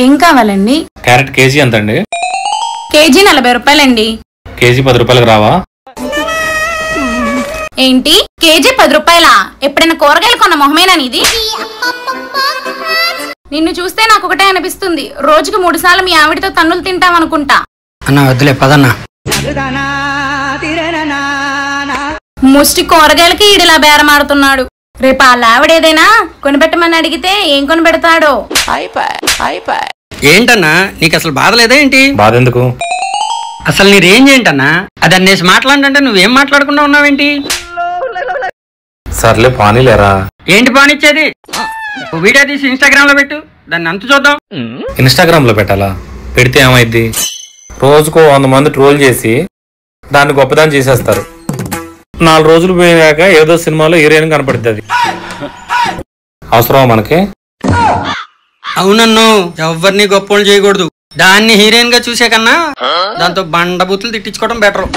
ఏం కావాలండి? Carrot KG ఎంత అండి? కేజీ 40 రూపాయలండి. కేజీ 10 రూపాయలకు రావా? ఏంటి కేజీ 10 రూపాయలా? ఎప్పుడైనా కూరగాయలు కొన్న మొహమేనా నీది? నిన్ను చూస్తే నాకు ఒకటే అనిపిస్తుంది, రోజుకు 3 సార్లు మీ ఆవిడతో తన్నులు తింటావనుకుంటా. అన్నా వద్దులే పదన్నా. ముష్టి కూరగాయలకి ఈడిలా బేరమాడుతున్నాడు. రేపు ఆ ఆవిడేదైనా కొనిపెట్టమని అడిగితే ఏం కొనిపెడతాడో. ఏంటన్నా నీకు అసలు బాధ లేదా ఏంటి? బాధ ఎందుకు? అసలు నీ రేంజ్ ఏంటన్నా? అది అన్నేసి మాట్లాడంటే నువ్వేం మాట్లాడకుండా ఉన్నావేంటి? సర్లే పానీలేరా. ఏంటి పానిచ్చేది? వీడియో తీసి ఇన్స్టాగ్రామ్ లో పెట్టు, దాన్ని అంత చూద్దాం. ఇన్స్టాగ్రామ్ లో పెట్టాలా? పెడితే ఏమైద్ది? రోజుకో 100 మంది ట్రోల్ చేసి దాన్ని గొప్పదాన్ని చేసేస్తారు. 4 రోజులు పోయాక ఏదో సినిమాలో హీరోయిన్ కనపడుతుంది. అవసరమా మనకి? అవునన్ను ఎవరిని గొప్పలు చేయకూడదు. దాన్ని హీరోయిన్ గా చూసే కన్నా దాంతో బండ బూతులు తిట్టించుకోవడం బెటర్.